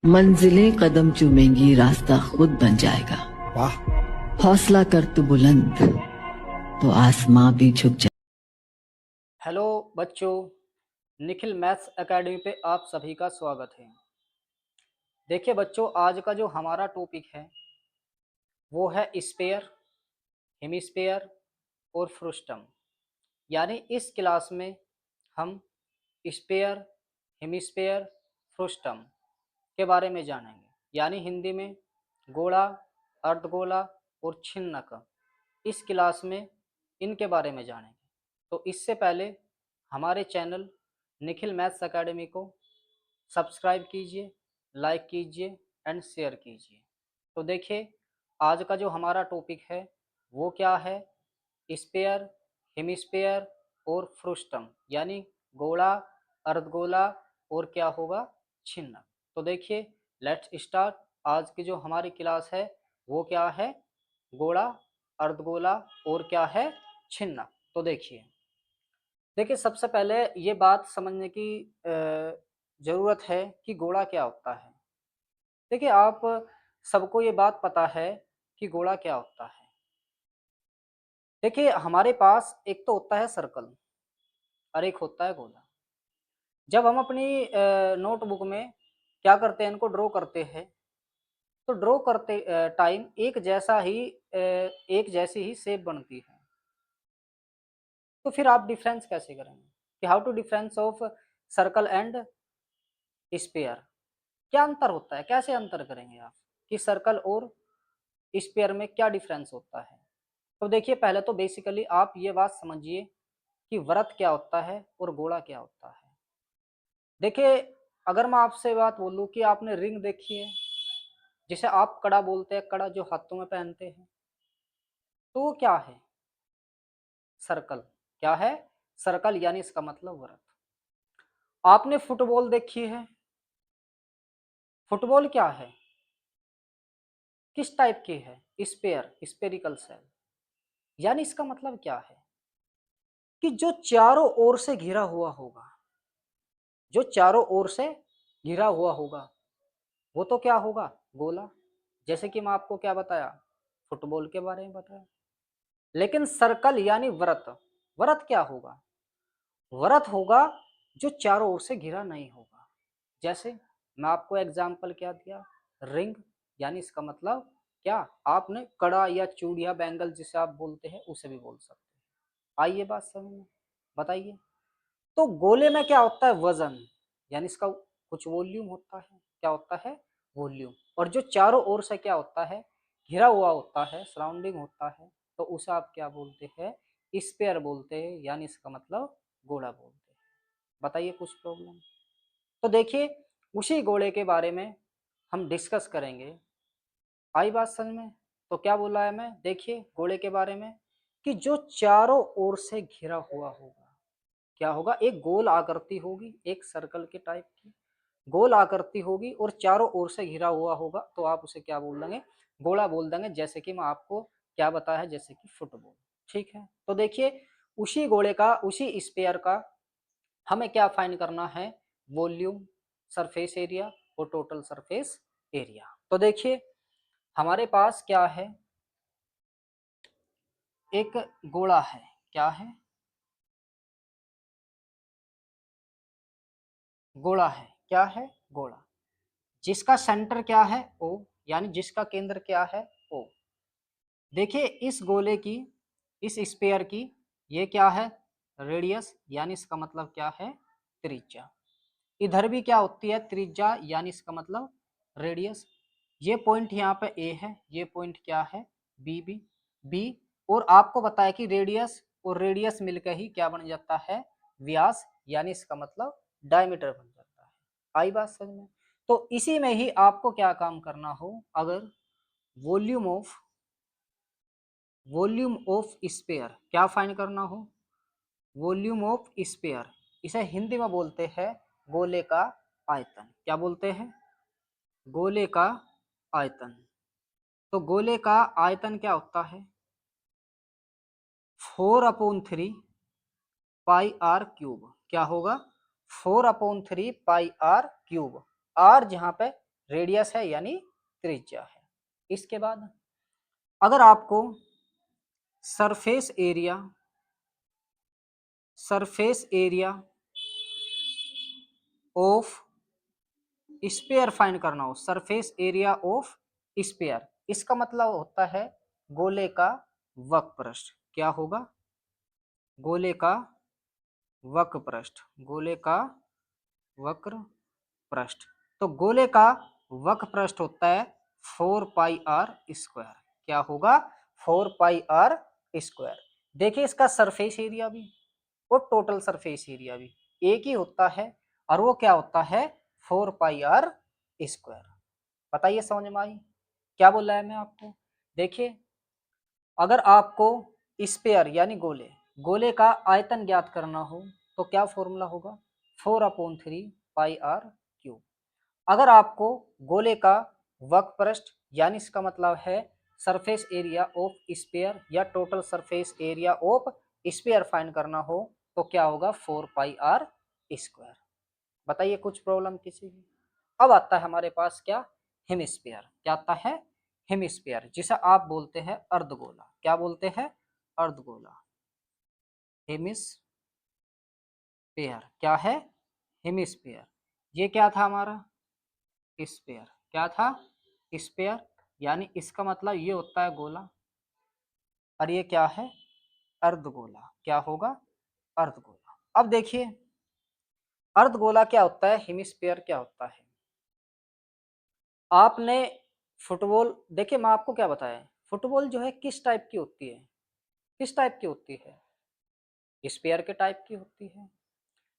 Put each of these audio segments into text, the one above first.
मंजिलें कदम चूमेंगी, रास्ता खुद बन जाएगा। वाह। हौसला कर तू बुलंद, तो आसमां भी झुक जाए। हेलो बच्चों, निखिल मैथ्स एकेडमी पे आप सभी का स्वागत है। देखिए बच्चों, आज का जो हमारा टॉपिक है वो है स्फीयर, हेमिस्फीयर और फ्रूस्टम। यानी इस क्लास में हम स्फीयर, हेमिस्फीयर, फ्रूस्टम के बारे में जानेंगे। यानी हिंदी में गोला, अर्धगोला और छिन्नक। इस क्लास में इनके बारे में जानेंगे। तो इससे पहले हमारे चैनल निखिल मैथ्स एकेडमी को सब्सक्राइब कीजिए, लाइक कीजिए एंड शेयर कीजिए। तो देखिए, आज का जो हमारा टॉपिक है वो क्या है, स्फीयर, हेमिस्फीयर और फ्रूस्टम। यानी गोला, अर्धगोला और क्या होगा, छिन्नक। तो देखिए, लेट्स स्टार्ट। आज की जो हमारी क्लास है वो क्या है, गोला, अर्धगोला और क्या है, छिन्नक। तो देखिए सबसे पहले ये बात समझने की ज़रूरत है कि गोला क्या होता है। देखिए, आप सबको ये बात पता है कि गोला क्या होता है। देखिए, हमारे पास एक तो होता है सर्कल और एक होता है गोला। जब हम अपनी नोटबुक में क्या करते हैं, इनको ड्रॉ करते हैं, तो ड्रॉ करते टाइम एक जैसी ही शेप बनती है। तो फिर आप डिफरेंस कैसे करेंगे कि how to difference of circle and sphere, क्या अंतर होता है, कैसे अंतर करेंगे आप कि सर्कल और स्फीयर में क्या डिफरेंस होता है। तो देखिए, पहले तो बेसिकली आप ये बात समझिए कि वृत्त क्या होता है और गोला क्या होता है। देखिए, अगर मैं आपसे बात बोलूं कि आपने रिंग देखी है, जिसे आप कड़ा बोलते हैं, कड़ा जो हाथों में पहनते हैं, तो वो क्या है, सर्कल। क्या है, सर्कल, यानी इसका मतलब वृत्त। आपने फुटबॉल देखी है, फुटबॉल क्या है, किस टाइप की है, स्फीयर, स्फेरिकल सेल। यानी इसका मतलब क्या है कि जो चारों ओर से घिरा हुआ होगा, जो चारों ओर से घिरा हुआ होगा वो तो क्या होगा, गोला। जैसे कि मैं आपको क्या बताया, फुटबॉल के बारे में बताया। लेकिन सर्कल यानी वृत्त, वृत्त क्या होगा, वृत्त होगा जो चारों ओर से घिरा नहीं होगा। जैसे मैं आपको एग्जांपल क्या दिया, रिंग, यानी इसका मतलब क्या, आपने कड़ा या चूड़िया, बैंगल जिसे आप बोलते हैं उसे भी बोल सकते हैं। आइए बात समझ में, बताइए। तो गोले में क्या होता है, वजन, यानी इसका कुछ वॉल्यूम होता है। क्या होता है, वॉल्यूम। और जो चारों ओर से क्या होता है, घिरा हुआ होता है, सराउंडिंग होता है, तो उसे आप क्या बोलते हैं, स्फीयर बोलते हैं, यानी इसका मतलब गोला बोलते हैं। बताइए कुछ प्रॉब्लम। तो देखिए, उसी गोले के बारे में हम डिस्कस करेंगे। आई बात समझ में। तो क्या बोला है मैं, देखिए गोले के बारे में कि जो चारों ओर से घिरा हुआ होगा, क्या होगा, एक गोल आकृति होगी, एक सर्कल के टाइप की गोल आकृति होगी और चारों ओर से घिरा हुआ होगा, तो आप उसे क्या बोल देंगे, गोला बोल देंगे। जैसे कि मैं आपको क्या बताया है, जैसे कि फुटबॉल। ठीक है, तो देखिए, उसी गोले का, उसी स्फीयर का हमें क्या फाइंड करना है, वॉल्यूम, सरफेस एरिया और टोटल सरफेस एरिया। तो देखिए, हमारे पास क्या है, एक गोला है। क्या है, गोला है। क्या है, गोला, जिसका सेंटर क्या है, ओ, यानी जिसका केंद्र क्या है, ओ। देखिए, इस गोले की, इस स्फीयर की, ये क्या है, रेडियस, यानी इसका मतलब क्या है, त्रिज्या। इधर भी क्या होती है, त्रिज्या, यानी इसका मतलब रेडियस। ये पॉइंट यहाँ पे ए है, ये पॉइंट क्या है, बी, बी, बी। और आपको बताया कि रेडियस और रेडियस मिलकर ही क्या बन जाता है, व्यास, यानी इसका मतलब डायमीटर बन जाता है। आई बात समझ में। तो इसी में ही आपको क्या काम करना हो, अगर वॉल्यूम ऑफ स्फीयर क्या फाइंड करना हो, वॉल्यूम ऑफ स्फीयर, इसे हिंदी में बोलते हैं गोले का आयतन। क्या बोलते हैं, गोले का आयतन। तो गोले का आयतन क्या होता है, 4/3 पाई आर क्यूब। क्या होगा, 4/3 पाई आर क्यूब। आर जहां पे रेडियस है यानी त्रिज्या है। इसके बाद अगर आपको surface area of sphere find करना हो, सरफेस एरिया ऑफ स्फीयर, इसका मतलब होता है गोले का वक्रपृष्ठ। क्या होगा? गोले का वक्रपृष्ठ, गोले का वक्र पृष्ठ। तो गोले का वक्र पृष्ठ होता है 4πr²। क्या होगा? 4πr²। देखिए इसका सरफेस एरिया भी और टोटल सरफेस एरिया भी एक ही होता है, और वो क्या होता है? 4πr²। बताइए समझ में आई? क्या बोला है मैं आपको? देखिए अगर आपको स्फीयर यानी गोले का आयतन ज्ञात करना हो तो क्या फॉर्मूला होगा? 4/3πr³। अगर आपको गोले का वक्रपृष्ठ यानी इसका मतलब है सरफेस एरिया ऑफ स्फीयर या total surface area of sphere find करना हो तो क्या होगा? 4πr²। बताइए कुछ प्रॉब्लम किसी की? अब आता है हमारे पास क्या? हेमिस्फीयर। क्या आता है? हेमिस्फीयर, जिसे आप बोलते हैं अर्धगोला। क्या बोलते हैं? अर्धगोला। हेमिस्फीयर क्या है? हेमिस्फीयर। ये क्या था हमारा? स्फीयर। क्या था? स्फीयर, यानी इसका मतलब ये होता है गोला, और ये क्या है? अर्धगोला। क्या होगा? अर्धगोला। अब देखिए अर्धगोला क्या होता है, हेमिस्फीयर क्या होता है। आपने फुटबॉल देखिए, मैं आपको क्या बताया, फुटबॉल जो है किस टाइप की होती है? किस टाइप की होती है? स्फीयर के टाइप की होती है।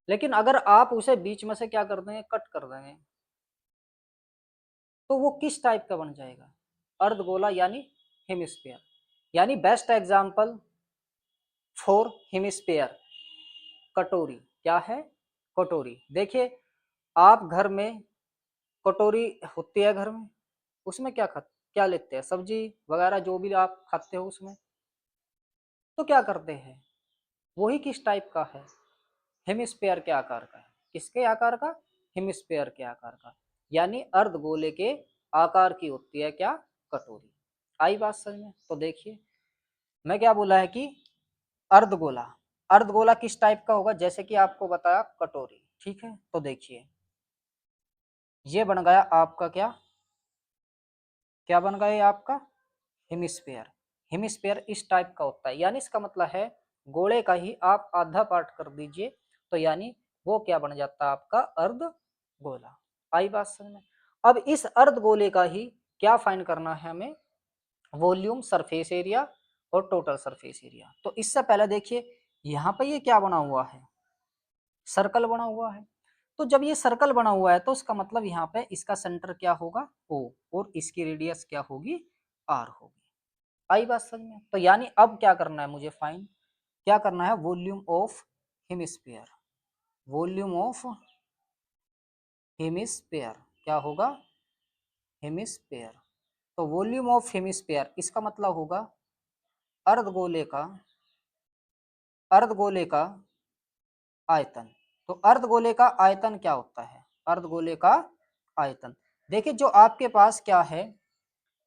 लेकिन अगर आप उसे बीच में से क्या कर देंगे? कट कर देंगे, तो वो किस टाइप का बन जाएगा? अर्धगोला यानी हेमिस्फीयर। यानी बेस्ट एग्जांपल फॉर हेमिस्फीयर कटोरी। क्या है? कटोरी। देखिए आप घर में कटोरी होती है घर में, उसमें क्या लेते हैं? सब्जी वगैरह जो भी आप खाते हो उसमें, तो क्या करते हैं? वही किस टाइप का है? हेमिस्फीयर के आकार का है। किसके आकार का? हेमिस्फीयर के आकार का, यानी अर्धगोले के आकार की होती है क्या? कटोरी। आई बात समझ में? तो देखिए मैं क्या बोला है कि अर्धगोला, अर्धगोला किस टाइप का होगा? जैसे कि आपको बताया कटोरी। ठीक है, तो देखिए ये बन गया आपका क्या? क्या बन गया आपका? हेमिस्फीयर। हेमिस्फीयर इस टाइप का होता है, यानी इसका मतलब है गोले का ही आप आधा पार्ट कर दीजिए तो यानी वो क्या बन जाता है? आपका अर्धगोला। आई बात समझ में? अब इस अर्धगोले का ही क्या फाइंड करना है हमें? वॉल्यूम, सरफेस एरिया और टोटल सरफेस एरिया। तो इससे पहले देखिए यहाँ पे ये क्या बना हुआ है? सर्कल बना हुआ है। तो जब ये सर्कल बना हुआ है तो इसका मतलब यहाँ पे इसका सेंटर क्या होगा? O, और इसकी रेडियस क्या होगी? R होगी। आई बात समझ में? तो यानी अब क्या करना है मुझे? फाइंड क्या करना है? Volume of hemisphere. Volume of hemisphere क्या होगा? हेमिस्फीयर। तो वॉल्यूम ऑफ हेमिस्फीयर इसका मतलब होगा अर्धगोले का, अर्धगोले का आयतन। तो अर्धगोले का आयतन क्या होता है? अर्धगोले का आयतन, देखिए जो आपके पास क्या है,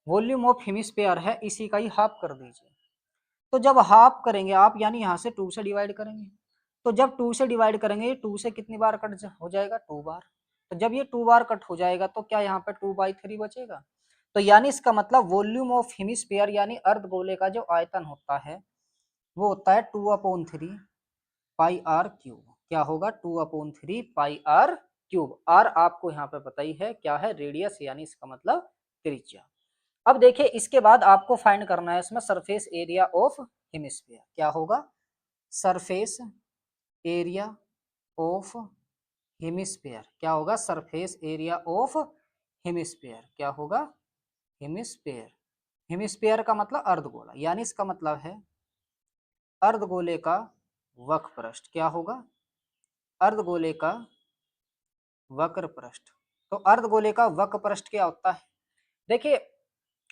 वॉल्यूम ऑफ हेमिस्फीयर है, इसी का ही हाफ कर दीजिए। तो जब हाफ करेंगे आप, यानी यहाँ से 2 से डिवाइड करेंगे, तो जब 2 से डिवाइड करेंगे 2 से कितनी बार कट हो जाएगा? 2 बार। तो जब ये 2 बार कट हो जाएगा तो क्या यहाँ पे 2/3 बचेगा? तो यानी इसका मतलब वॉल्यूम ऑफ हेमिस्फीयर यानी अर्धगोले का जो आयतन होता है वो होता है 2/3πr³। क्या होगा? 2/3πr³। आर आपको यहाँ पे पता ही है क्या है? रेडियस, यानी इसका मतलब त्रिज्या। अब देखिए इसके बाद आपको फाइंड करना है इसमें सरफेस एरिया ऑफ हेमिस्फीयर। क्या होगा? Surface area of hemisphere. क्या होगा? Surface area of hemisphere. क्या होगा? हेमिस्फीयर। हेमिस्फीयर का मतलब अर्धगोला, यानी इसका मतलब है अर्धगोले का वक्रपृष्ठ। क्या होगा? अर्धगोले का वक्रपृष्ठ। तो अर्धगोले का वक्रपृष्ठ क्या होता है? देखिए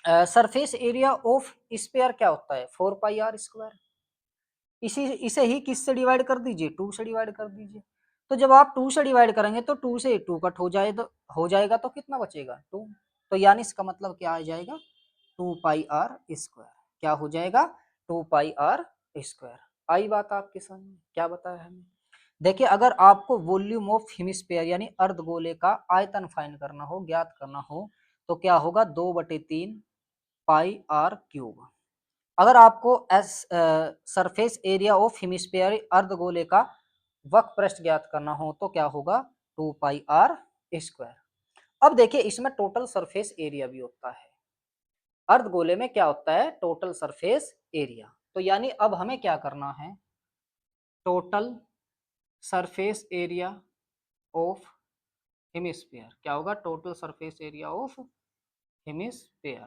सरफेस एरिया ऑफ स्फीयर क्या होता है? 4πr²। इसे ही किससे डिवाइड कर दीजिए? 2 से डिवाइड कर दीजिए। तो जब आप 2 से डिवाइड करेंगे तो 2 से 2 कट हो जाएगा तो कितना बचेगा 2। तो यानी इसका मतलब क्या आ जाएगा 2 पाई आर स्क्वायर। क्या हो जाएगा 2 पाई आर स्क्वायर। आई बात आपके समझ में? क्या बताया हमें? देखिए अगर आपको वॉल्यूम ऑफ हेमिस्फीयर यानी अर्धगोले का आयतन फाइंड करना हो, ज्ञात करना हो, तो क्या होगा 2/3 पाई आर क्यूब। अगर आपको सरफेस एरिया ऑफ हेमिस्फीयर अर्धगोले का वक्र पृष्ठ ज्ञात करना हो तो क्या होगा 2 पाई आर स्क्वायर। अब देखिए इसमें टोटल सरफेस एरिया भी होता है। अर्धगोले में क्या होता है टोटल सरफेस एरिया। तो यानी अब हमें क्या करना है total surface area of hemisphere. क्या होगा total surface area of hemisphere.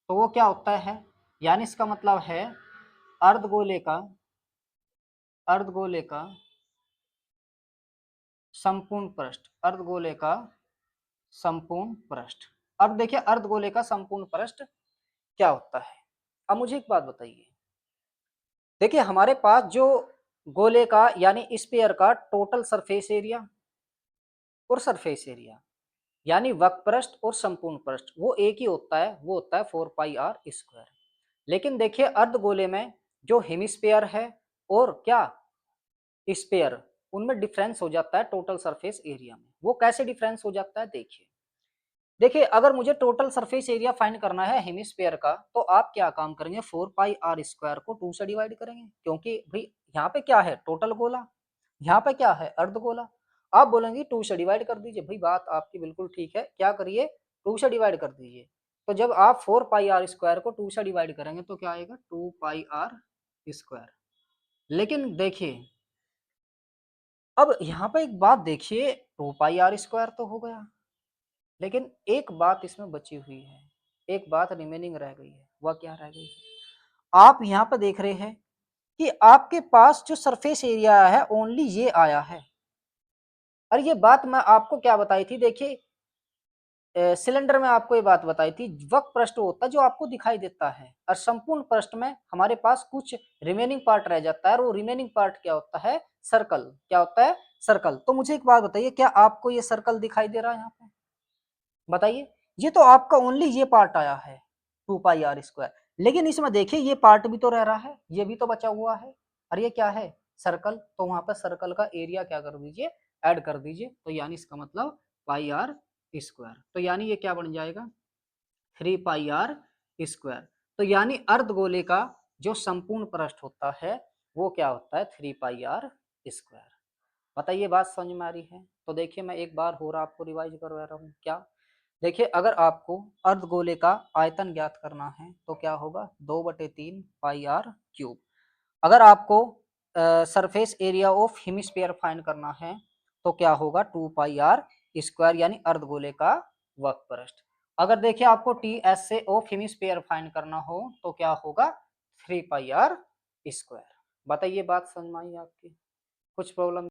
तो वो क्या होता है यानी इसका मतलब है अर्धगोले का संपूर्ण पृष्ठ। अर्धगोले का संपूर्ण पृष्ठ। अब देखिए अर्धगोले का संपूर्ण पृष्ठ क्या होता है। अब मुझे एक बात बताइए, देखिए हमारे पास जो गोले का यानी स्फीयर का टोटल सरफेस एरिया और सरफेस एरिया यानी वक्र पृष्ठ और संपूर्ण पृष्ठ वो एक ही होता है, वो होता है 4 पाई आर स्क्वायर। लेकिन देखिए अर्धगोले में जो हेमिस्फीयर है और क्या स्फीयर उनमें डिफरेंस हो जाता है टोटल सरफेस एरिया में। वो कैसे डिफरेंस हो जाता है देखिए। देखिए अगर मुझे टोटल सरफेस एरिया फाइंड करना है हेमिस्फीयर का तो आप क्या काम करेंगे 4 पाई आर स्क्वायर को 2 से डिवाइड करेंगे, क्योंकि भाई यहाँ पे क्या है टोटल गोला, यहाँ पे क्या है अर्धगोला। आप बोलेंगे 2 से डिवाइड कर दीजिए, भाई बात आपकी बिल्कुल ठीक है, क्या करिए 2 से डिवाइड कर दीजिए। तो जब आप 4 पाई आर स्क्वायर को 2 से डिवाइड करेंगे तो क्या आएगा 2 पाई आर स्क्वायर। लेकिन देखिए अब यहाँ पे एक बात देखिए 2 पाई आर स्क्वायर तो हो गया, लेकिन एक बात इसमें बची हुई है, एक बात रिमेनिंग रह गई है। वह क्या रह गई है आप यहाँ पर देख रहे हैं कि आपके पास जो सरफेस एरिया है ओनली ये आया है। और ये बात मैं आपको क्या बताई थी देखिए सिलेंडर में आपको ये बात बताई थी वक्र पृष्ठ होता है जो आपको दिखाई देता है और संपूर्ण पृष्ठ में हमारे पास कुछ रिमेनिंग पार्ट रह जाता है और वो रिमेनिंग पार्ट क्या होता है सर्कल। क्या होता है सर्कल। तो मुझे एक बात बताइए क्या आपको ये सर्कल दिखाई दे रहा है यहाँ पे बताइए। ये तो आपका ओनली ये पार्ट आया है 2 पाई आर स्क्वायर, लेकिन इसमें देखिए ये पार्ट भी तो रह रहा है, ये भी तो बचा हुआ है और ये क्या है सर्कल। तो वहां पर सर्कल का एरिया क्या कर दीजिए ऐड कर दीजिए। तो यानी इसका मतलब पाई आर स्क्वायर। तो यानी ये क्या बन जाएगा 3 पाई आर स्क्वायर। तो यानी अर्धगोले का जो संपूर्ण पृष्ठ होता है वो क्या होता है 3 पाई आर स्क्वायर। बताइए बात समझ में आ रही है। तो देखिए मैं एक बार हो रहा आपको रिवाइज करवा रहा हूँ। क्या देखिए अगर आपको अर्धगोले का आयतन ज्ञात करना है तो क्या होगा 2/3 पाई आर क्यूब। अगर आपको surface area of hemisphere find करना है तो क्या होगा 2 पाई आर स्क्वायर यानी अर्धगोले का वक्र पृष्ठ। अगर देखिए आपको टी एस से ऑफ हेमिस्फीयर फाइंड करना हो तो क्या होगा 3 पाई आर स्क्वायर। बताइए बात समझ में आई आपकी कुछ प्रॉब्लम